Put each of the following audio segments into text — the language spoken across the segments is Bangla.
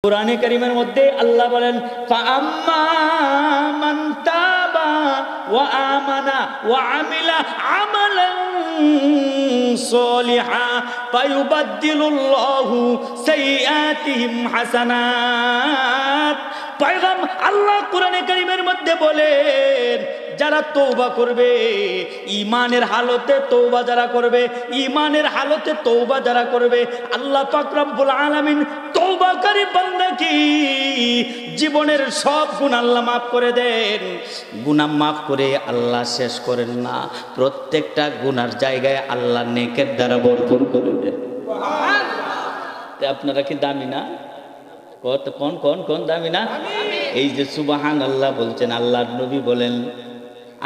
কুরআনে কারীমের মধ্যে আল্লাহ বলেন ফাআম্মা মান তাবা ওয়া আমানা ওয়া আমিলা আমালান সলিহা ফায়ুবাদদিলুল্লাহু সাইয়্যাতিহিম হাসানাত। পয়গম্বর আল্লাহ কুরআনে কারীমের মধ্যে বলেন যারা তওবা করবে, ঈমানের হালতে তওবা যারা করবে, ঈমানের হালতে তওবা যারা করবে, আল্লাহ পাক রব্বুল আলামিন তওবাকারী বান্দাকে জীবনের সব গুনাহ আল্লাহ মাফ করে দেন। গুনাহ মাফ করে আল্লাহ শেষ করেন না, প্রত্যেকটা গুনার জায়গায় আল্লাহ নেকের দ্বারা ভরপুর করে দেন। সুবহানাল্লাহ। আপনারা কি দামি না? কোন দামি না? এই যে সুবহানাল্লাহ বলছেন, আল্লাহর নবী বলেন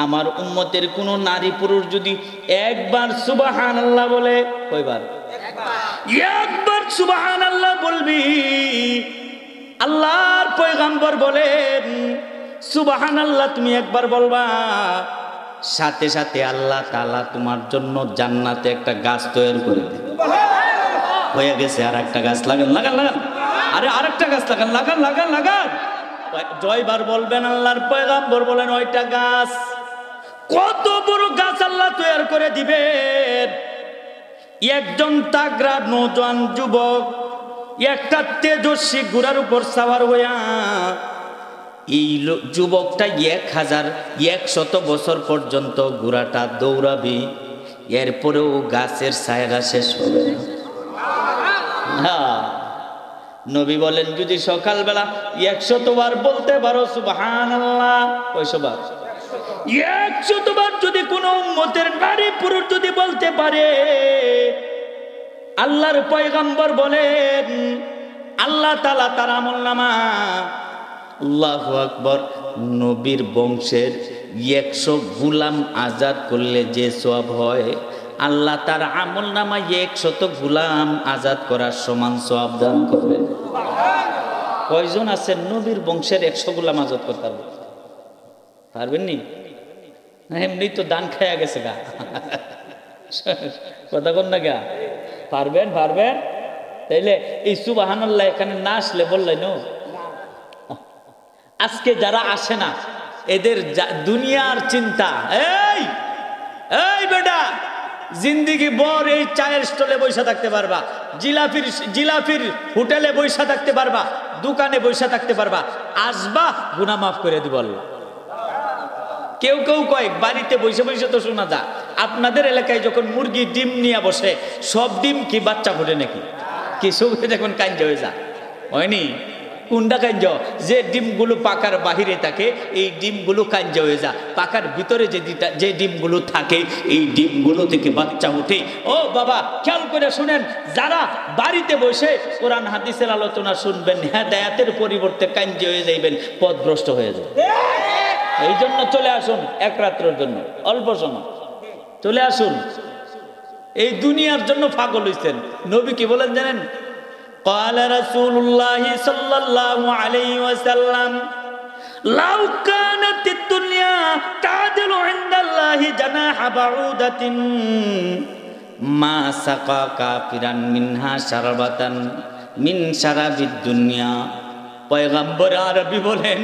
আমার উম্মতের কোন নারী পুরুষ যদি একবার সুবহানাল্লাহ বলে, কয়বার? একবার সুবহানাল্লাহ বলবি, আল্লাহর পয়গম্বর বলেন সুবহানাল্লাহ তুমি একবার বলবা, সাথে সাথে আল্লাহ তাআলা তোমার জন্য জান্নাতে একটা গাছ তৈরি করে দেবে। হয়ে গেছে, আর একটা গাছ লাগান। আরে আরেকটা গাছ লাগান। জয়বার বলবেন, আল্লাহর পয়গম্বর বলেন ওইটা গাছ, কত বড় গাছ আল্লাহ তৈরি করে দিবেন। একজন তাগড়া নওজোয়ান যুবক একটা তেজস্বী ঘোড়ার উপর সাওয়ার হইয়া, এই যুবকটা 1100 বছর পর্যন্ত ঘোড়াটা দৌড়াবে, এরপরেও গাছের ছায়া শেষ হবে না। নবী বলেন যদি সকালবেলা 100 বার বলতে পারো সুবহানাল্লাহ, কয়শবার? 100 বার যদি কোনো উম্মতের নারী পুরুষ যদি বলতে পারে, আল্লাহর পয়গম্বর বলেন আল্লাহ তাআলা তার আমলনামা, আল্লাহু আকবার, নবীর বংশের 100 গোলাম আজাদ করলে যে সওয়াব হয়, আল্লাহ তার আমলনামায় 100 গোলাম আজাদ করার সমান সওয়াব দান করবে। কয়জন আছেন নবীর বংশের 100 গোলাম আজাদ করতে পারবেন নি? এমনি তো দান খায়া গেছে গা, কথা কন না গা। পারবেন? তাইলে এই সুবহানাল্লাহ এখানে না আসলে বললেন নো। আজকে যারা আসে না এদের দুনিয়ার চিন্তা, এই বেটা জিন্দিগি বর এই চায়ের স্টলে বসে থাকতে পারবা, জিলাফির হোটেলে বসে থাকতে পারবা, দোকানে বসে থাকতে পারবা, আসবা গুনাহ মাফ করে দিব আল্লাহ। কেউ কয় বাড়িতে বসে তো শোনা যায়, আপনাদের এলাকায় যখন মুরগি ডিম নিয়ে বসে, সব ডিম কি বাচ্চা ফোটে নাকি? কিছু যখন কাঞ্জ হয়ে যায়, হয়নি? কোনটা কাঞ্জ? যে ডিমগুলো পাকার বাহিরে থাকে এই ডিমগুলো কাঞ্জ হয়ে যায়, পাকার ভিতরে যে ডিমগুলো থাকে এই ডিমগুলো থেকে বাচ্চা ওঠে। ও বাবা খেয়াল করে শুনেন, যারা বাড়িতে বসে কোরআন হাদিসের আলোচনা শুনবেন, হেদায়েতের পরিবর্তে কাঞ্জ হয়ে যাইবেন, পথভ্রষ্ট হয়ে যাবে। এই জন্য চলে আসুন এক রাত্রের জন্য, অল্প সময় চলে আসুন। এই দুনিয়ার জন্য পাগল হইছেন। নবী কি বলেন জানেন? قال رسول الله صلى الله عليه وسلم لو كانت الدنيا تعدل عند الله جناح بعوضة ما سقى كافرا منها شربة من شراب الدنيا। পয়গম্বর আরবি বলেন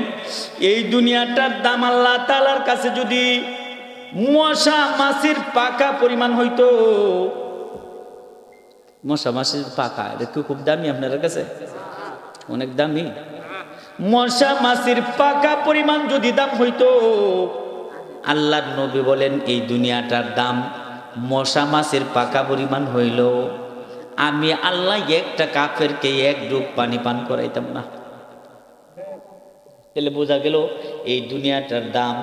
এই দুনিয়াটার দাম আল্লাহ তাআলার কাছে যদি মশা মাছির পাকা পরিমাণ হইতো, মশা মাছির পাকা এটা খুব দামি আপনার কাছে, অনেক দামি। মশা মাছির পাকা পরিমাণ যদি দাম হইতো, আল্লাহর নবী বলেন এই দুনিয়াটার দাম মশা মাছির পাকা পরিমাণ হইল, আমি আল্লাহ একটা কাফেরকে এক ডুব পানি পান করাইতাম না। তাহলে বোঝা গেল এই দুনিয়াটার দাম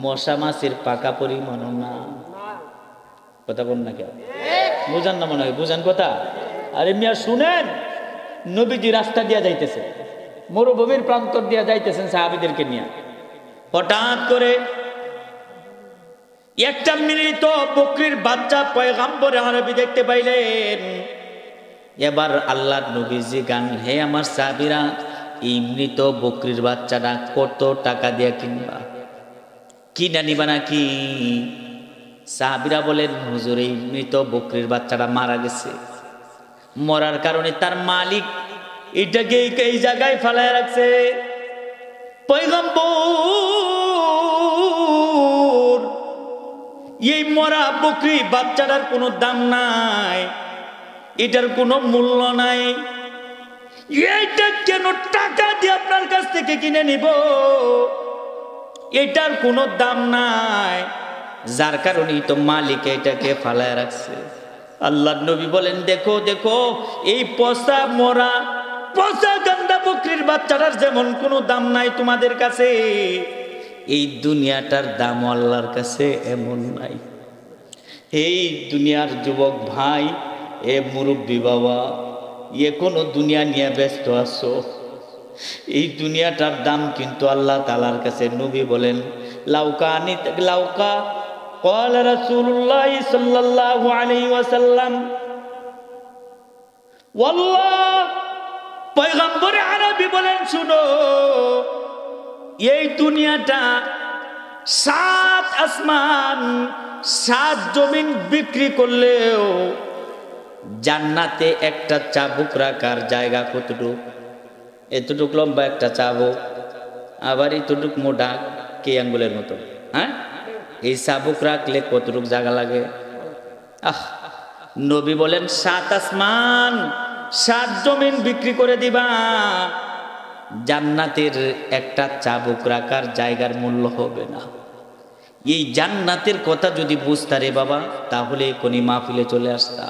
মশা মাছির পাকা পরিমাণ না। কথা বল না কেন? বুঝান না মনে হয়, বুঝান কথা। আরে মিয়া শুনেন, নবীজি রাস্তা দিয়া যাইতেছে, মরুভূমির প্রান্তর দিয়া যাইতেছেন সাহাবীদেরকে নিয়ে, হঠাৎ করে একটা মৃত বকরির বাচ্চা পয়গম্বর আরবি দেখতে পাইলেন। এবার আল্লাহর নবীজি গান, হে আমার সাহাবীরা, এই মৃত বকরির বাচ্চাটা কত টাকা দিয়া কিনবা? কিনা নিবা নাকি? সাহাবীরা বলেন হুজুর এই মৃত বকরির বাচ্চাটা মারা গেছে, মরার কারণে তার মালিক এটাকে এই জায়গায় ফালায় রাখছে। পয়গম্বর এই মরা বকরি বাচ্চাটার কোনো দাম নাই, এটার কোনো মূল্য নাই, এইটা কেন টাকা দিয়ে আপনার কাছ থেকে কিনে নিব, এটার কোনো দাম নাই, যার কারণেই তো মালিক এটাকে ফালায় রাখছে। আল্লাহর নবী বলেন দেখো দেখো এই পচা মরা পচা গান্দা বকরির বাচ্চাটার যেমন কোনো দাম নাই তোমাদের কাছে, এই দুনিয়াটার দাম আল্লাহর কাছে এমন নাই। এই দুনিয়ার যুবক ভাই, এ মুরব্বী বাবা, এ কোনো দুনিয়া নিয়ে ব্যস্ত আছো, এই দুনিয়াটার দাম কিন্তু আল্লাহ তাআলার কাছে। নবী বলেন লাউকা قال رسول الله صلى الله عليه وسلم والله পয়গম্বর আরবি বলেন শুনো, এই দুনিয়াটা 7 আসমান 7 জমিন বিক্রি করলেও জান্নাতে একটা চাবুক রাখার জায়গা কতটুক, এতটুক লম্বা একটা চাবুক, আবার এতটুক মোটা কে আঙ্গুলের মতো। হ্যাঁ, এই চাবুক রাখলে কতটুক জায়গা লাগে? নবী বলেন 7 আসমান 7 জমিন বিক্রি করে দিবা, জান্নাতের একটা চাবুক রাখার জায়গার মূল্য হবে না। এই জান্নাতের কথা যদি বুঝতা রে বাবা, তাহলে কোন মাহফিলে চলে আসতা।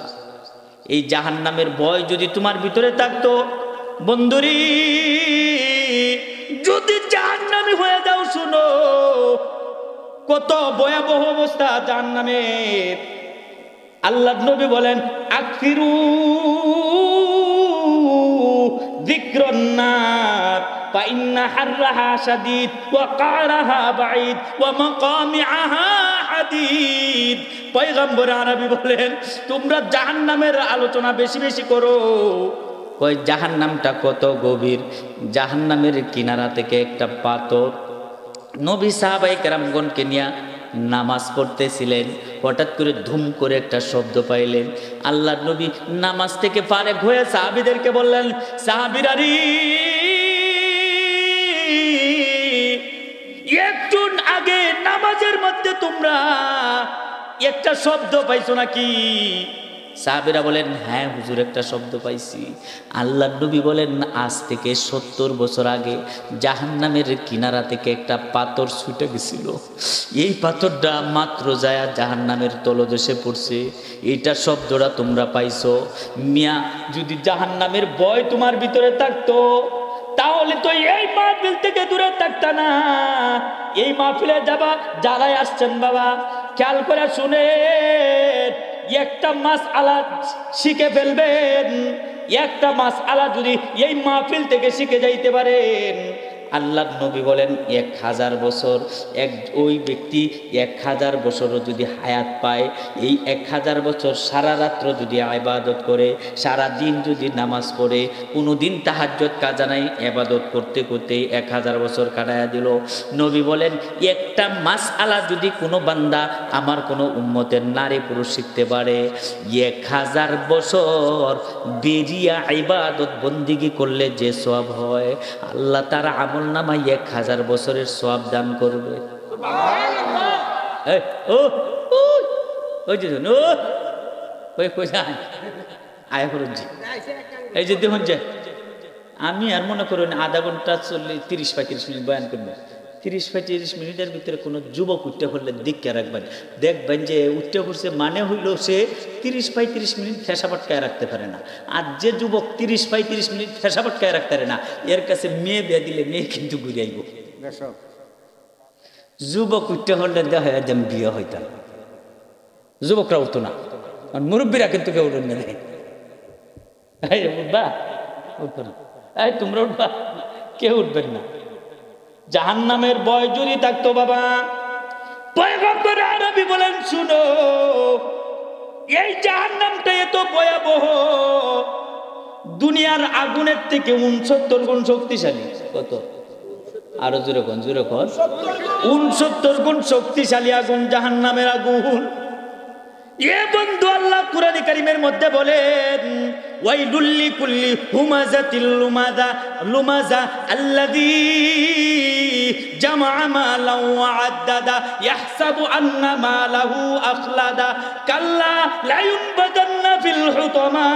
এই জাহান্নামের ভয় যদি তোমার ভিতরে থাকতো, বন্ধুরি যদি জাহান্নামী হয়ে যাও, শুনো কত ভয়াবহ অবস্থা জাহান্নামের। আল্লাহর নবী বলেন আকফিরু যিকরান নার ফাইন্না হাররাহা শাদীদ ওয়া কারাহা বাঈদ ওয়া মাকামিআহা হাদীদ। পয়গম্বর আরবি বলেন তোমরা জাহান্নামের আলোচনা বেশি বেশি করো। কই জাহান্নামটা কত গভীর, জাহান্নামের কিনারা থেকে একটা পাথর। নবী সাহাবায়ে কেরামগণকে নিয়ে নামাজ পড়তেছিলেন, হঠাৎ করে ধুম করে একটা শব্দ পাইলেন। আল্লাহর নবী নামাজ থেকে ফারেক হয়ে সাহাবীদেরকে বললেন, সাহাবীরারি একটু আগে নামাজের মধ্যে তোমরা একটা শব্দ পাইছো নাকি? সাহাবীরা বলেন হ্যাঁ হুজুর, একটা শব্দ পাইছি। আল্লাহর নবী বলেন আজ থেকে 70 বছর আগে জাহান্নামের কিনারা থেকে একটা পাথর ছুটে গেছিল, এই পাথরটা মাত্র যায় জাহান্নামের তলদেশে পড়ছে, এইটা শব্দটা তোমরা পাইছো। মিয়া যদি জাহান্নামের ভয় তোমার ভিতরে থাকতো, তাহলে তো এই মাহফিল থেকে দূরে থাকতা না। এই মাহফিলে যাবা, যারাই আসছেন বাবা খেয়াল করে শুনে, একটা মাসআলা শিখে ফেলবেন। একটা মাসআলা যদি এই মাহফিল থেকে শিখে যাইতে পারেন, আল্লাহর নবী বলেন 1000 বছর, ওই ব্যক্তি 1000 বছরও যদি হায়াত পায়, এই 1000 বছর সারা রাত্র যদি ইবাদত করে, সারা দিন যদি নামাজ পড়ে, কোনো দিন তাহাজ্জুদ কাজা নাই, ইবাদত করতে করতে 1000 বছর কাটায়া দিল। নবী বলেন একটা মাসআলা যদি কোনো বান্দা আমার কোনো উম্মতের নারী পুরুষ শিখতে পারে, 1000 বছর বেরিয়া ইবাদত বন্দিগি করলে যে সওয়াব হয়, আল্লাহ তার আমল নামায় 1000 বছরের সওয়াব দান করবে। এই যে দেখুন যে আমি আর মনে করুন আধা ঘন্টা 30-35 মিনিট বয়ান করবো, 30-35 মিনিটের ভিতরে কোনো যুবক উঠতে করলে দিককে রাখবেন, দেখবেন যে উঠতে করছে মানে হইল সে 30-35 মিনিট ফেসা পটকায় রাখতে পারে না। আর যে যুবক 30-35 মিনিট ফেসা পটকায় রাখতে পারে না, এর কাছে মেয়ে বিয়ে দিলে মেয়ে কিন্তু ঘুরে আইব। যুবক উঠতে করলে দেখা যায় যেন বিয়ে হইতাম, যুবকরা উঠতো না, আর মুরব্বীরা কিন্তু কেউ উঠবেন না। উঠবা উঠবো না, এই তোমরা উঠবা, কেউ উঠবেন না। জাহান্নামের ভয় যদি থাকতো বাবা, পয়গম্বর আরবি বলেন শুনো, এই জাহান্নামটা এত ভয়াবহ, দুনিয়ার আগুনের থেকে 69 গুণ শক্তিশালী। কত? আরো জোরে কোন, জোরে কোন। 69 গুণ শক্তিশালী আগুন জাহান্নামের আগুন। এ বন্ধু, আল্লাহ কুরআনে কারীমের মধ্যে বলেন, ওয়াইলুল লিকুল্লি হুমাযাতিল লুমাযা আল্লাযী জামআ মালান ওয়া আদ্দাদা ইয়াহসাবু আন্না মালাহু আখলাদা কাল্লা লা ইউনবাদান্না ফিল হুতামা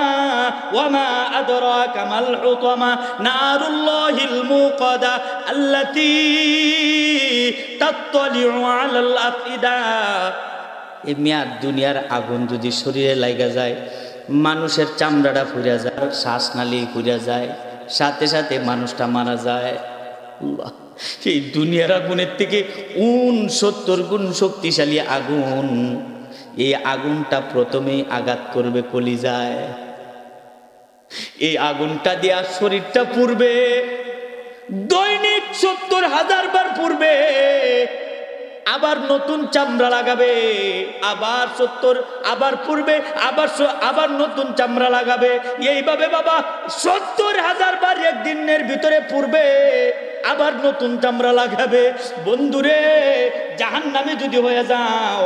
ওয়া মা আদরাকা মাল হুতামা নারুল্লাহিল মুকাদা আল্লাতী তাত্তালিউ আলাল আফইদা। এই মেয়াদ দুনিয়ার আগুন যদি শরীরে লাগা যায়, মানুষের চামড়াটা ফুরিয়া যায়, শ্বাসনালী ফুরিয়া যায়, সাথে সাথে মানুষটা মারা যায়। এই দুনিয়ার আগুনের থেকে 69 গুণ শক্তিশালী আগুন। এই আগুনটা প্রথমেই আঘাত করবে কলিজায়। এই আগুনটা দিয়া শরীরটা পুড়বে, দৈনিক 70,000 বার পুড়বে, আবার নতুন চামড়া লাগাবে, আবার 70, আবার পুড়বে, আবার নতুন চামড়া লাগাবে। এইভাবে বাবা 70,000 বার একদিনের ভিতরে পুড়বে, আবার নতুন চামড়া লাগাবে। বন্ধুরে, জাহান্নামে যদি হয়ে যাও,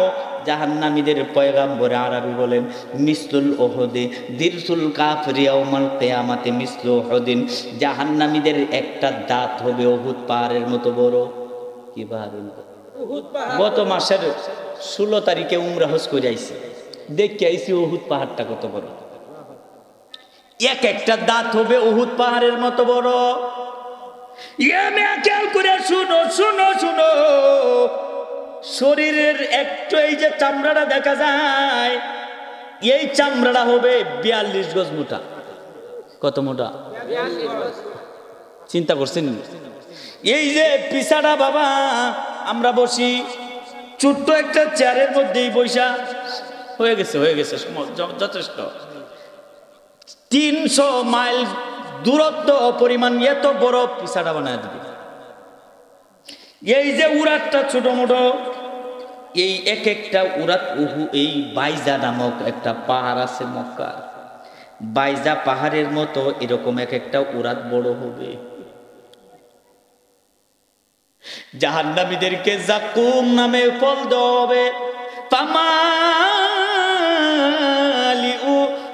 জাহান্নামীদের পয়গাম্বর আরবি বলেন, মিসলুল ওহদে দিরসুল কাফরি ইয়াউমাল কিয়ামাতে মিসলু ওহদিন। জাহান্নামীদের একটা দাঁত হবে উহুদ পাহাড়ের মতো বড়। কি পাহাড়ের মতো? গত মাসের 16 তারিখে উমরা হজ করে আইছি, দেখে আইছি উহুদ পাহাড়টা কত বড়। এক একটা দাঁত হবে উহুদ পাহাড়ের মতো বড়। খেয়াল করে শুনো শুনো শুনো, শরীরের একটু এই যে চামড়াটা দেখা যায়, এই চামড়াটা হবে 42 গজ মোটা। কত মোটা? চিন্তা করছেন? এই যে পিছাটা বাবা, আমরা বসি ছোট্ট একটা চেয়ারের মধ্যেই বৈশা, হয়ে গেছে যথেষ্ট। 300 মাইল দূরত্ব পরিমাণ এত বড় পিছাটা বানায় দিবে। এই যে উরাতটা ছোট মোটো, এই এক একটা উরাত এই বাইজা নামক একটা পাহাড় আছে মক্কা, বাইজা পাহাড়ের মতো এরকম এক একটা উরাত বড় হবে। জাহান্নামীদেরকে যাকুম নামে ফল দেওয়া হবে,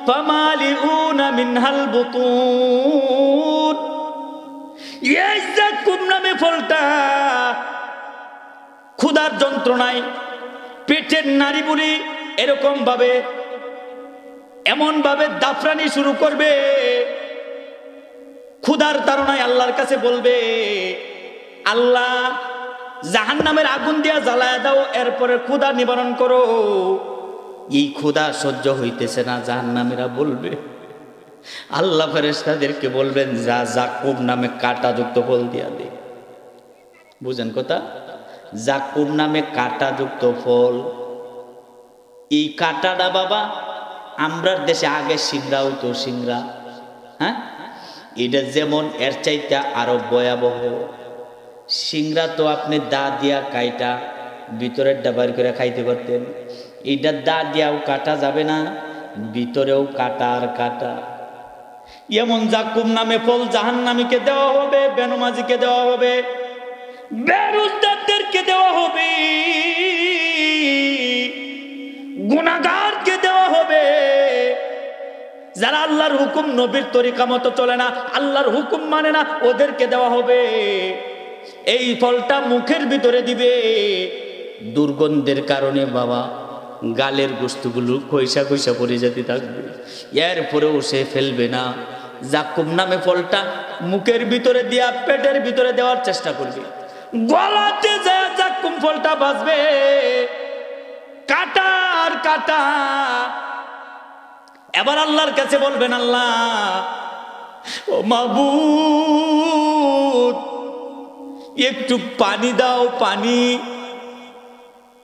ফামালিউনা মিনহাল বুতুন। এই যাকুম নামে ফলটা ক্ষুধার যন্ত্রণায় পেটের নাড়ি বুড়ি এরকম ভাবে এমন ভাবে দাফরানি শুরু করবে, ক্ষুধার তাড়নায় আল্লাহর কাছে বলবে, আল্লাহ জাহান্নামের আগুন দিয়া জ্বালায় দাও, এরপরে ক্ষুধা নিবারণ করো। এই ক্ষুধা সহ্য হইতেছে না, জাহান্নামীরা বলবে, আল্লাহ ফেরেশতাদেরকে বলবেন, যা যাকুম নামে কাঁটাযুক্ত ফল দিয়া দে। বুঝেন কথা? যাকুম নামে কাঁটাযুক্ত ফল। এই কাঁটাটা বাবা আমরার দেশে আগে সিংড়া হইতো, সিংড়া, হ্যাঁ, এটা যেমন এর চাইতে আরো ভয়াবহ। সিংড়া তো আপনি দা দিয়া কাইটা ভিতরের ডাবার করে খাইতে পারতেন, এইটা দা দিয়াও কাটা যাবে না, ভিতরেও কাটা আর কাটা। এমন যাকুম নামে ফল জাহান্নামীকে দেওয়া হবে, বেনমাজিকে দেওয়া হবে, বেরুজদারদেরকে দেওয়া হবে, গুনাহগারকে দেওয়া হবে, যারা আল্লাহর হুকুম নবীর তরিকা মতো চলে না, আল্লাহর হুকুম মানে না, ওদেরকে দেওয়া হবে। এই ফলটা মুখের ভিতরে দিবে, দুর্গন্ধের কারণে বাবা গালের গোস্তগুলো কইসা কইসা পড়ে যেতে থাকবে, এরপরেও সে ফেলবে না। যাকুম নামে ফলটা মুখের ভিতরে দিয়া পেটের ভিতরে দেওয়ার চেষ্টা করবে, গলাতে যায় যাকুম ফলটা বাজবে, কাটা আর কাটা। এবার আল্লাহর কাছে বলবেন, আল্লাহ ও মাবুদ, একটু পানি দাও, পানি।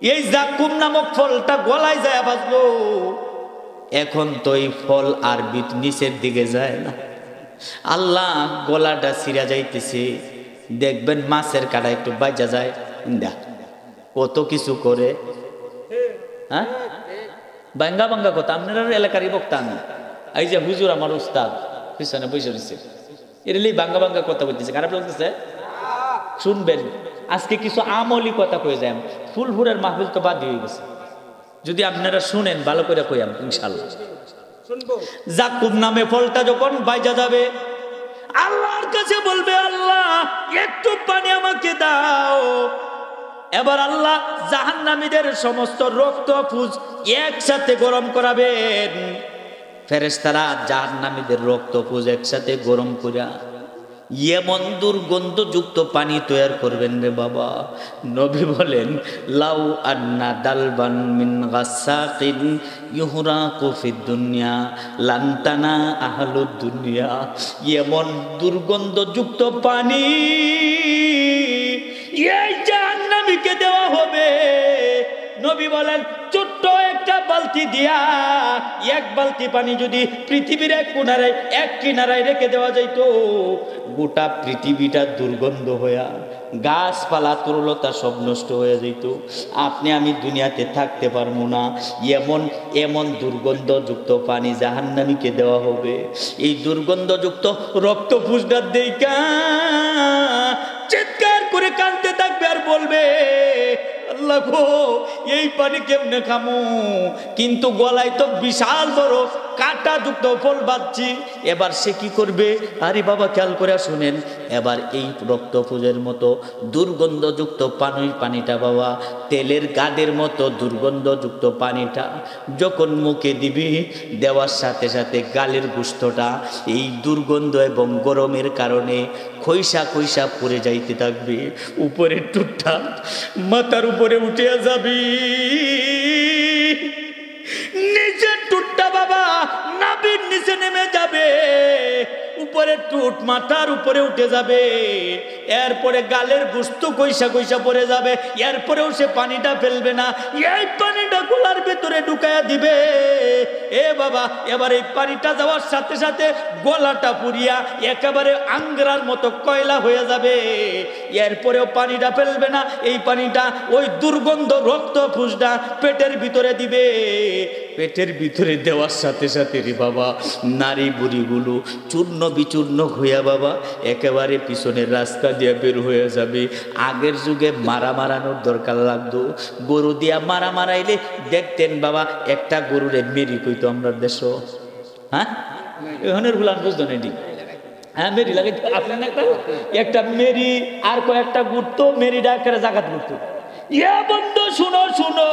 এই যাকুম নামক ফলটা গলায় যায় বাজলো, এখন তো এই ফল আর নিচের দিকে যায় না। আল্লাহ গলাটা ছিঁড়া যাইতেছে, দেখবেন মাছের কাটা একটু বাজা যায়, কত কিছু করে। হ্যাঁ, বাঙ্গা বাঙ্গা কথা। আপনার এলাকারই বক্তা আমি, এই যে হুজুর আমার উস্তাদ পিছনে বসে রয়েছে, এরই বাঙ্গা বাঙ্গা কথা বলতেছে, খারাপ লাগতেছে? শুনবেন, আজকে কিছু আমলি কথা কয়ে যায়। ফুলপুরের মাহফিল তো বাদ হয়ে গেছে, যদি আপনারা শুনেন ভালো করে কইয়াম ইনশাআল্লাহ। জাকুম নামে ফলটা যখন বাইজা যাবে, আল্লাহর কাছে বলবে, আল্লাহ একটু পানি আমাকে দাও। এবার আল্লাহ জাহান্নামীদের সমস্ত রক্ত পুঁজ একসাথে গরম করাবেন। ফেরেশতারা জাহান্নামীদের রক্ত পুঁজ একসাথে গরম করিয়া এমন দুর্গন্ধযুক্ত পানি তৈরি করবেন রে বাবা। নবী বলেন, লাউ আন্না দালবান মিন গাসাকিন ইউহরাকু ফিদ দুনিয়া লান্তানা আহলুদ দুনিয়া। এমন দুর্গন্ধযুক্ত পানি এই জাহান্নামীকে দেওয়া হবে। নবী বলেন, ছোট্ট একটা বালতি দিয়া এক বালতি পানি যদি পৃথিবীর এক কিনারায় রেখে দেওয়া যাইত, গোটা পৃথিবীটা দুর্গন্ধ হইয়া গাছপালা তরুলতা সব নষ্ট হয়ে যেত। আপনি আমি দুনিয়াতে থাকতে পারবো না। এমন এমন দুর্গন্ধযুক্ত পানি জাহান্নামীকে দেওয়া হবে। এই দুর্গন্ধযুক্ত রক্ত পুষ্টার দেইকা চিৎকার করে কাঁদতে থাকবে আর বলবে, আল্লাহ গো, এই পানি কেমনে খামু? কিন্তু গলায় তো বিশাল বড় কাঁটা যুক্ত ফল বাঁধছি। এবার সে কি করবে? আরে বাবা খেয়াল করে শুনেন, এবার এই রক্তপুজের মতো দুর্গন্ধযুক্ত পানিটা বাবা, তেলের গাদের মতো দুর্গন্ধযুক্ত পানিটা যখন মুখে দিবি, দেওয়ার সাথে সাথে গালের গোশতটা এই দুর্গন্ধ এবং গরমের কারণে খইসা খইসা পড়ে যাইতে থাকবে। উপরের টুকটা মাথার উপরে উঠে যাবি, নিচের টুটটা বাবা নাভির নিচে নেমে যাবে, উপরে টুট মাথার উপরে উঠে যাবে। এরপরে গালের গোশত কইসা কইসা পড়ে যাবে। এরপরেও সে পানিটা ফেলবে না, এই পানিটা গলার ভিতরে ঢুকায়া দিবে। এ বাবা, এবার এই পানিটা যাওয়ার সাথে সাথে গলাটা পুড়িয়া একেবারে আঙ্গরার মতো কয়লা হয়ে যাবে। এরপরেও পানিটা ফেলবে না, এই পানিটা ওই দুর্গন্ধ রক্ত ফুসটা পেটের ভিতরে দিবে। পেটের ভিতরে দেওয়ার সাথে সাথে রে বাবা, নারী বুড়িগুলো চূর্ণ বিচূর্ণ হইয়া বাবা একেবারে পিছনের রাস্তা দিয়ে বের হয়ে যাবে। আগের যুগে মারানোর দরকার লাগতো, গরু দিয়া মারাইলে দেখতেন বাবা, একটা গরুরে মেরি কইতো আমরা দেশ। হ্যাঁ, এখানের গুলান বুঝতো না। হ্যাঁ, মেরি লাগে আপনার একটা মেরি আর কয়েকটা ঘুরতো, মেরি ডাক্তারে জাগাত ঘুরতো। ইয়া বন্ধু শুনো শুনো,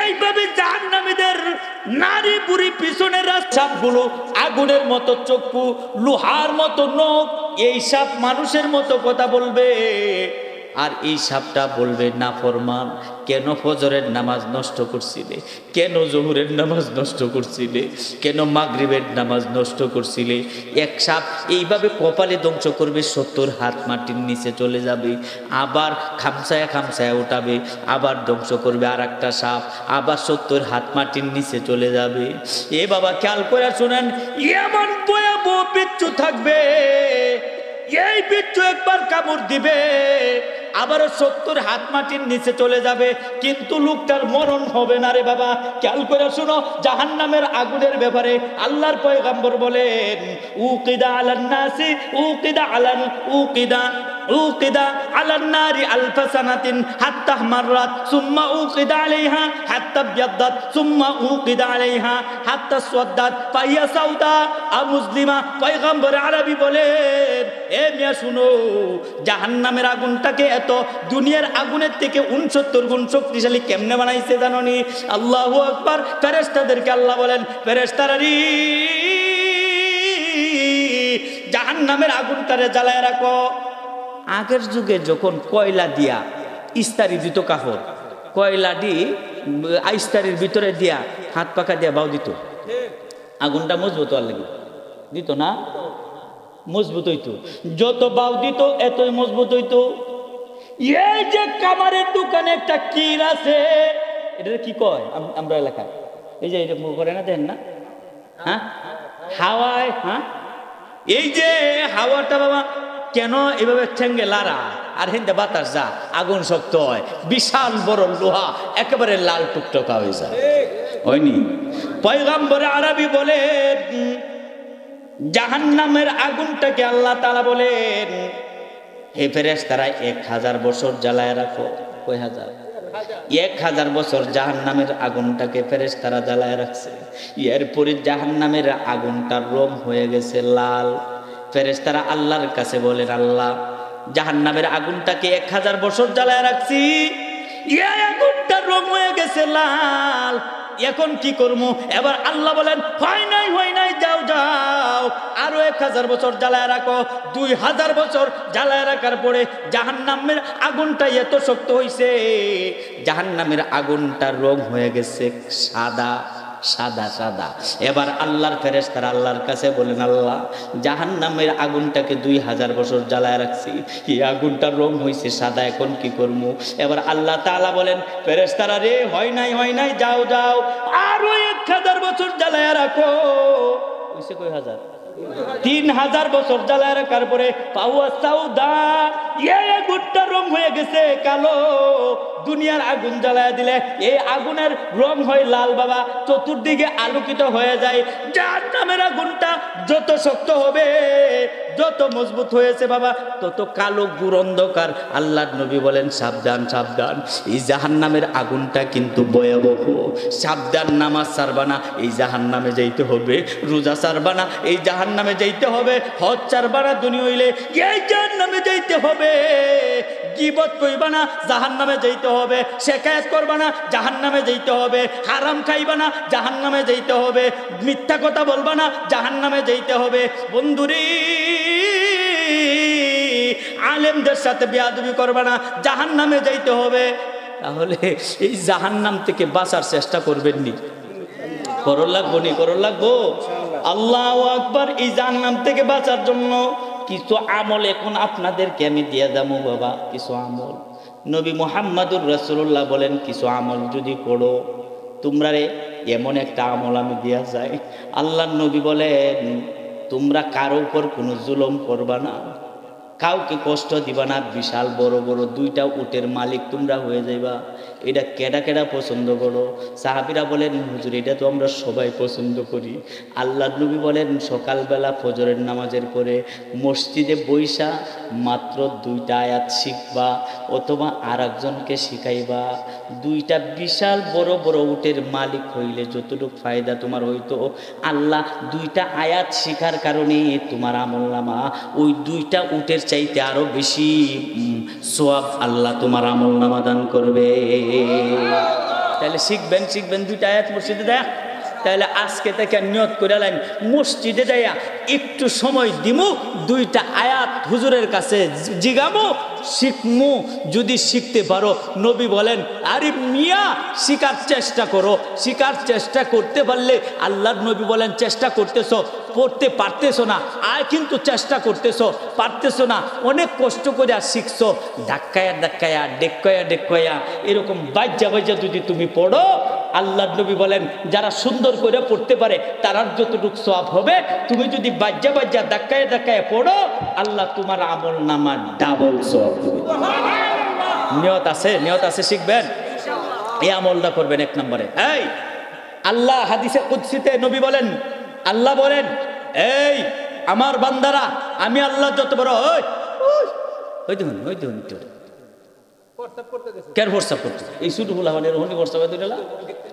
এইভাবে জাহান্নামীদের নারী বুড়ি পিছনের সাপগুলো আগুনের মতো চক্ষু, লোহার মতো নখ, এই সাপ মানুষের মতো কথা বলবে। আর এই সাপটা বলবে, নাফরমান, কেন ফজরের নামাজ নষ্ট করছিলে? কেন জোহরের নামাজ নষ্ট করছিলে? কেন মাগরিবের নামাজ নষ্ট করছিলে? এক সাপ এইভাবে কপালে ধ্বংস করবে, 70 হাত মাটির নিচে চলে যাবে, আবার খামসায়া খামসায়া উঠাবে, আবার ধ্বংস করবে আর একটা সাপ, আবার 70 হাত মাটির নিচে চলে যাবে। এ বাবা খেয়াল করে শুনেন, এমন ভয়াবহ বিচ্ছু থাকবে, এই বিচ্ছু একবার কামড় দিবে, আবারও 70 হাত মাটির নিচে চলে যাবে, কিন্তু লোকটার মরণ হবে না রে বাবা। খেয়াল করে শুনো, জাহান্নামের আগুনের ব্যাপারে আল্লাহর পয়গম্বর বলেন, উকিদা আলান নাসি উকিদা আলান উকিদা আলান নারি আলফা সানাতিন হাত্তা মাররাত সুম্মা উকিদা আলাইহা হাত্তা বিয়াদ্দাত সুম্মা উকিদা আলাইহা হাত্তা সুওয়াদ্দাত ফাহিয়া সাউদা আ মুসলিমা। পয়গম্বর আরবি বলেন, এ মিয়া শুনো, জাহান্নামের আগুনটাকে এত দুনিয়ার আগুনের থেকে 69 গুণ শক্তিশালী কেমনে বানাইছে জানোনি? আল্লাহু আকবার। ফেরেশতাদেরকে আল্লাহ বলেন, ফেরেশতারা জাহান্নামের আগুনটারে জ্বালায় রাখো। আগের যুগে যখন কয়লা দিয়া ইস্তারি দিত, কাপড় কয়লা দি ইস্তারির ভিতরে দিয়া হাত পাকা দিয়া বাউ দিত, আগুনটা মজবুত হওয়ার লাগে দিত না, মজবুত হইতো। যত বাউ দিত এতই মজবুত হইতো। এই যে কামারের দোকানে একটা কির আছে, এটা কি কয় আমরা এলাকায়? এই যে এটা করে না, দেন না, হ্যাঁ, হাওয়ায়, হ্যাঁ, এই যে হাওয়াটা বাবা কেন এভাবে ঠেঙ্গে লারা আর হেন্দে বাতাস যা, আগুন শক্ত হয়, বিশাল বড় লোহা একেবারে লাল টুকটকা হয়ে যায়, হয়নি? পয়গম্বর আরবি বলেন, জাহান্নামের আগুনটাকে আল্লাহ তাআলা বলেন, হে ফেরেশতারা 1000 বছর জ্বালায় রাখো। কয় হাজার? 1000 বছর জাহান্নামের আগুনটাকে ফেরেশতারা জ্বালায় রাখছে। এরপরে জাহান্নামের আগুনটার রং হয়ে গেছে লাল। ফেরেশতারা আল্লাহর কাছে বলেন, আল্লাহ, জাহান্নামের আগুনটাকে 1000 বছর জ্বালায় রাখছি, এই আগুনটার রং হয়ে গেছে লাল, এখন কি করবো? এবার আল্লাহ বলেন, হয় নাই, যাও যাও, আরো 1000 বছর জ্বালায় রাখো। 2000 বছর জ্বালায় রাখার পরে জাহান্নামের আগুনটা এত শক্ত হইছে, জাহান্নামের আগুনটার রং হয়ে গেছে সাদা সাদা সাদা। এবার আল্লাহর ফেরেশতারা আল্লাহর কাছে বলেন, আল্লাহ, জাহান্নামের আগুনটাকে 2000 বছর জ্বালায় রাখছি, এই আগুনটার রং হইছে সাদা, এখন কি করবো? এবার আল্লাহ তাআলা বলেন, ফেরেশতারা রে, হয় নাই, যাও যাও, আরো 1000 বছর জ্বালায় রাখো। হইছে কয় হাজার? 3000 বছর জ্বালায় রাখার পরে পাওয়া সাউদা, এই আগুনটার রং হয়ে গেছে কালো। দুনিয়ার আগুন জ্বালায় দিলে এই আগুনের রং হয় লাল বাবা, চতুর্দিকে আলোকিত হয়ে যায়। জাহান্নামের আগুনটা যত শক্ত হবে, যত মজবুত হয়েছে বাবা, তত কালো গুড় অন্ধকার। আল্লাহর নবী বলেন, সাবধান সাবধান, এই জাহান্নামের আগুনটা কিন্তু ভয়াবহ, সাবধান, নামাজ ছাড়বা না, এই জাহান্নামে যাইতে হবে, রোজা ছাড়বা না, এই জাহান্নামে যাইতে হবে, হজ ছাড়বা না, দুনিয়া হইলে এই জাহান্নামে যাইতে হবে, গীবত কইবা না, জাহান্নামে যাইতে হবে, শিকায়াত করবা না, জাহান্নামে যাইতে হবে, হারাম খাইবা না, জাহান্নামে যাইতে হবে, মিথ্যা কথা বলবা না, জাহান্নামে যাইতে হবে। বন্ধুরে, আলেমদের সাথে বেয়াদবি করবা না, জাহান্নামে যাইতে হবে। তাহলে এই জাহান্নাম থেকে বাঁচার চেষ্টা করবেন নি? করণ লাগবো। আল্লাহু আকবার। এই জাহান্নাম থেকে বাঁচার জন্য কিছু আমল এখন আপনাদেরকে আমি দিয়ে দেবো বাবা, কিছু আমল। নবী মুহাম্মদুর রাসূলুল্লাহ বলেন, কিছু আমল যদি করো তোমরা রে, এমন একটা আমল আমি দিয়া যাই। আল্লাহর নবী বলেন, তোমরা কারো উপর কোনো জুলুম করবা না, কাউকে কষ্ট দিবা না, বিশাল বড় বড় 2টা উটের মালিক তোমরা হয়ে যাইবা। এটা কেডা পছন্দ করো? সাহাবীরা বলেন, হুজুর, এটা তো আমরা সবাই পছন্দ করি। আল্লাহর নবী বলেন, সকালবেলা ফজরের নামাজের পরে মসজিদে বইসা মাত্র 2টা আয়াত শিখবা, অথবা আর একজনকে শিখাইবা। 2টা বিশাল বড় বড় উটের মালিক হইলে যতটুকু ফায়দা তোমার হইতো, আল্লাহ 2টা আয়াত শিখার কারণে তোমার আমলনামা ওই 2টা উটের চাইতে আরো বেশি সওয়াব আল্লাহ তোমার আমলনামা দান করবে। তাহলে শিখবেন 2টা আয়াত মসজিদে দেয়া। তাহলে আজকে থেকে নিয়ত করে লাইন, মসজিদে যাইয়া একটু সময় দিমু, 2টা আয়াত হুজুরের কাছে জিগামু, শিখমু। যদি শিখতে পারো, নবী বলেন, আরে মিয়া, শিখার চেষ্টা করো। শিখার চেষ্টা করতে পারলে, আল্লাহর নবী বলেন, চেষ্টা করতেছো, পড়তে পারতেছো না, আর কিন্তু চেষ্টা করতেছো, পারতেছো না, অনেক কষ্ট করে শিখছো, ধাক্কায়া ডেক্কায়া এরকম বাজ্যা যদি তুমি পড়ো, আল্লাহর নবী বলেন, যারা সুন্দর করে পড়তে পারে তারার যতটুকু সওয়াব হবে, তুমি যদি বাজ্যা ধাক্কায় পড়ো, আল্লাহ তোমার আমল নামা ডাবল সওয়াব দেবে। নিয়ত আছে, শিখবেন, এই আমলটা করবেন 1 নম্বরে। এই আল্লাহ হাদিসে কুদসিতে নবী বলেন, আল্লাহ বলেন, এই আমার বান্দারা, আমি আল্লাহ যত বড়,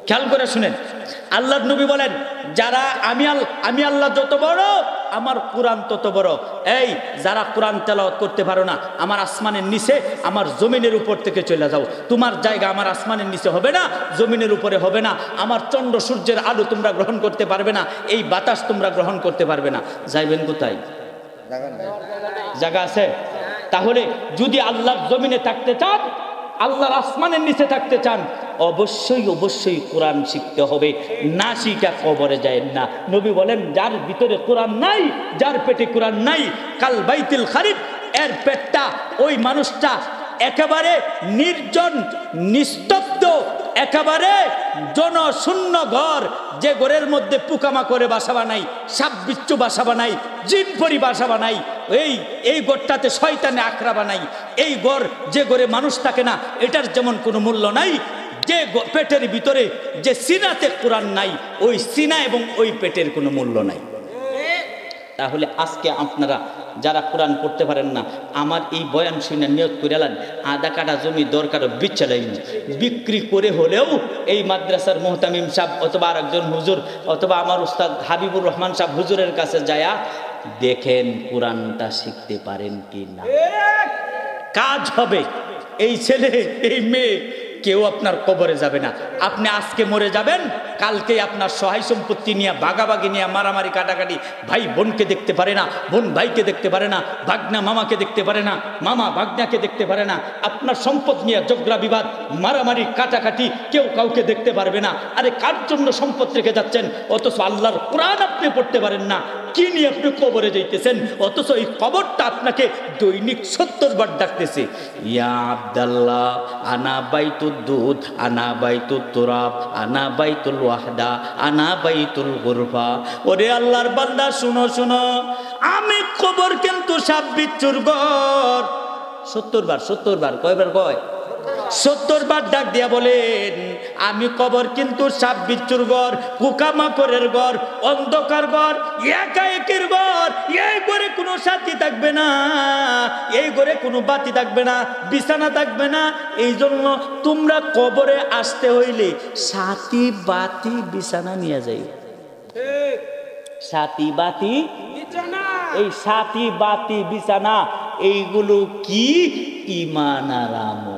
খেয়াল করে শুনেন, আল্লাহর নবী বলেন, যারা আমি আল্লাহ যত বড়, আমার কোরআন তত বড়। এই যারা কোরআন তেলাওয়াত করতে পারো না, আমার আসমানের নিচে, আমার জমিনের উপর থেকে চলে যাও। তোমার জায়গা আমার আসমানের নিচে হবে না, জমিনের উপরে হবে না। আমার চন্দ্র সূর্যের আলো তোমরা গ্রহণ করতে পারবে না, এই বাতাস তোমরা গ্রহণ করতে পারবে না। যাইবেন কোথায়? জায়গা আছে? তাহলে যদি আল্লাহর জমিনে থাকতে চান, আল্লাহর আসমানের নিচে থাকতে চান, অবশ্যই কোরআন শিখতে হবে। না শিখা কবরে যায় না। নবী বলেন, যার ভিতরে কোরআন নাই, যার পেটে কোরআন নাই, কাল বাইতুল খারিব, এর পেটটা, ওই মানুষটা একেবারে নির্জন, নিস্তব্ধ, একেবারে জনশূন্য ঘর, যে ঘরের মধ্যে পোকামাকড়ে বাসা বানাই, সাপ বিচ্ছু বাসা বানাই, জিন পরি বাসা বানাই, এই ঘরটাতে শয়তানে আখড়া বানাই। এই ঘর, যে ঘরে মানুষ থাকে না, এটার যেমন কোনো মূল্য নাই। যে পেটের ভিতরে, যে সিনাতে কোরআন নাই, ওই সিনা এবং ওই পেটের কোনো মূল্য নাই। তাহলে আজকে আপনারা যারা কোরআন পড়তে পারেন না, আমার এই বয়ান শুনে নিয়ত করে এলেন, আধা কাটা জমি দরকারও বিক্রি করে হলেও এই মাদ্রাসার মোহতামিম সাহেব অথবা আরেকজন হুজুর অথবা আমার উস্তাদ হাবিবুর রহমান সাহেব হুজুরের কাছে যায়া দেখেন কোরআনটা শিখতে পারেন কি না। কাজ হবে। এই ছেলে এই মেয়ে কেউ আপনার কবরে যাবে না। আপনি আজকে মরে যাবেন, কালকে আপনার সহায় সম্পত্তি নিয়ে বাগাবাগি নিয়ে মারামারি কাটাকাটি, ভাই বোনকে দেখতে পারে না, বোন ভাইকে দেখতে পারে না, ভাগনা মামাকে দেখতে পারে না, মামা ভাগনাকে দেখতে পারে না, আপনার সম্পদ নিয়ে ঝগড়া বিবাদ মারামারি কাটাকাটি কেউ কাউকে দেখতে পারবে না। আরে কার জন্য সম্পদ রেখে যাচ্ছেন? অথচ আল্লাহর কোরআন আপনি পড়তে পারেন না, কি নিয়ে আপনি কবরে যাইতেছেন? অথচ এই কবরটা আপনাকে দৈনিক 70 বার ডাকতেছে, ইয়া আব্দাল্লাহ আনা বাইতুদ দুধ, আনা বাইতুত তুরাব, আনা বাইতুল ওয়াহদা, আনা বাইতুল গুরফা। ওরে আল্লাহর বান্দা শুনো শুনো, আমি কবর কিন্তু সাপ বিচ্ছুর ঘর। 70 বার, 70 বার, কয়বার কয়? 70 বার ডাক দিয়া বলেন, আমি কবর কিন্তু সাপ বিচ্ছুর ঘর, পোকামাকড়ের ঘর, অন্ধকার ঘর, একা একের ঘর। এই ঘরে কোনো সাথী থাকবে না, এই ঘরে কোনো বাতি থাকবে না, বিছানা থাকবে না। এই জন্য তোমরা কবরে আসতে হইলে সাথী বাতি বিছানা নিয়ে যাই। সাথী বাতি বিছানা, এই সাথী বাতি বিছানা এইগুলো কি? ঈমান আর আমল।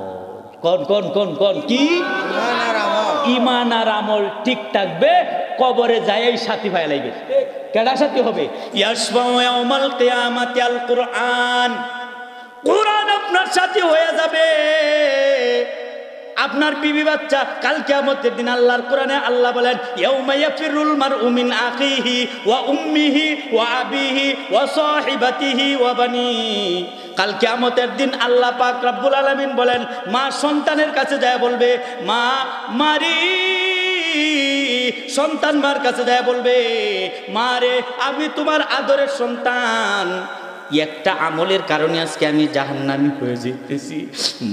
কোন কোন কোন কোন কি? ঈমান আর আমল ঠিক থাকবে, কবরে যায় এই সাথী ভাই লাগবে। কেডা সাথী হবে? ইয়াসমাউ ইয়াউমাল কিয়ামাতি আল কুরআন। কোরআন আপনার সাথী হয়ে যাবে। আপনার বিবি বাচ্চা কাল কিয়ামতের দিন আল্লাহর কোরআনে আল্লাহ বলেন, ইয়াউমা ইয়াফিরুল মারউ মিন আখিহি ওয়া উম্মিহি ওয়া আবিহি ওয়া সাহিবাতিহি ওয়া বানি। কাল কিয়ামতের দিন আল্লাহ পাক রব্বুল আলামিন বলেন, মা সন্তানের কাছে যায় বলবে, মা মারি। সন্তান মার কাছে যায় বলবে, মা রে আমি তোমার আদরের সন্তান, একটা আমলের কারণে আজকে আমি জাহান্নামী হয়ে যেতেছি,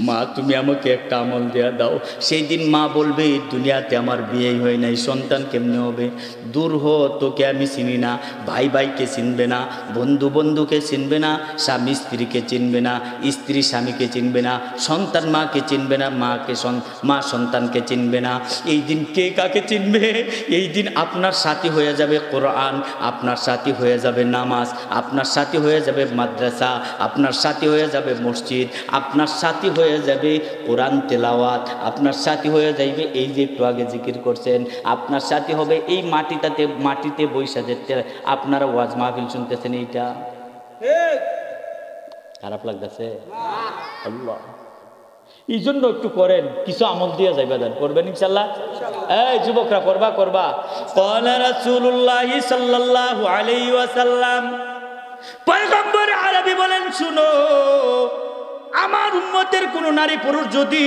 মা তুমি আমাকে একটা আমল দেয়া দাও। সেই দিন মা বলবে, দুনিয়াতে আমার বিয়েই হয় নাই, সন্তান কেমনে হবে? দূর হ, তোকে আমি চিনি না, ভাই ভাইকে চিনবে না, বন্ধু বন্ধুকে চিনবে না, স্বামী স্ত্রীকে চিনবে না, স্ত্রী স্বামীকে চিনবে না, সন্তান মাকে চিনবে না, মা সন্তানকে চিনবে না। এই দিন কে কাকে চিনবে? এই দিন আপনার সাথী হয়ে যাবে কোরআন, আপনার সাথী হয়ে যাবে নামাজ, আপনার সাথী হয়ে যাবে মাদ্রাসা, আপনার সাথী হয়ে যাবে মসজিদ, আপনার সাথী হয়ে যাবে কোরআন তেলাওয়াত, আপনার সাথী হয়ে যাইবে এই যে একটু আগে জিকির করছেন, আপনার সাথী হবে এই মাটিতে বৈশা যেতে আপনারা ওয়াজ মাহফিল শুনতেছেন। এইটা খারাপ লাগতেছে? আল্লাহ এই জন্য একটু করেন, কিছু আমল দিয়ে যাইবা, দেন করবেন ইনশাল্লাহ। এই যুবকরা করবা করবা। ক্বালা রাসূলুল্লাহ সাল্লাল্লাহু আলাইহি ওয়াসাল্লাম, পয়গম্বর আরবি বলেন, শুনো, আমার উম্মতের কোন নারী পুরুষ যদি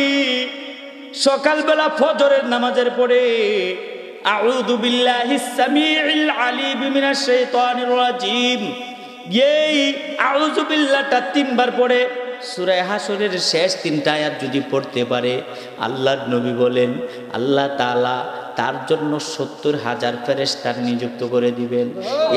সকালবেলা ফজরের নামাজের পরে আউযু বিল্লাহিস সামিউল আলিম মিনাশ শাইতানির রাজিম, এই আউযু বিল্লাহটা 3 বার পড়ে সূরা হাশরের শেষ 3টা আয়াত যদি পড়তে পারে, আল্লাহর নবী বলেন আল্লাহ তাআলা তার জন্য 70,000 ফেরেশতা নিযুক্ত করে দিবেন।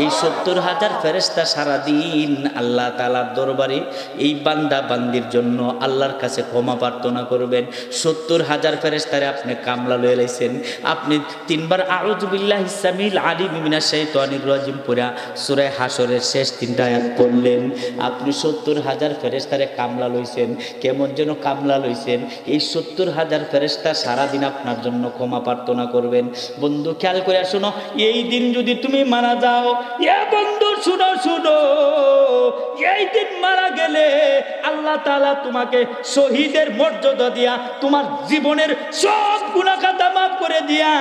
এই 70,000 ফেরেশতা সারাদিন আল্লাহ তাআলার দরবারে এই বান্দা বান্দির জন্য আল্লাহর কাছে ক্ষমা প্রার্থনা করবেন। 70,000 ফেরেশতারে আপনি কামলা লয়ে লাইছেন, আপনি 3 বার আউযু বিল্লাহিস সামিউল আলিম মিনাশ শাইতানির রাজিম পড়া সূরা হাশরের শেষ 3টা আয়াত পড়লেন, আপনি 70,000 ফেরেশতারে কামলা লইছেন। কেমন যেন কামলা লইছেন? এই 70,000 ফেরেশতা সারাদিন আপনার জন্য ক্ষমা প্রার্থনা করবেন। বন্ধু খেয়াল করে শোনো, এই দিন যদি তুমি মারা যাও, এ বন্ধু শুনো শুনো, এই দিন মারা গেলে আল্লাহ তাআলা তোমাকে শহীদের মর্যাদা দিয়া তোমার জীবনের সব গুনাহ খাতা মাফ করে দিয়া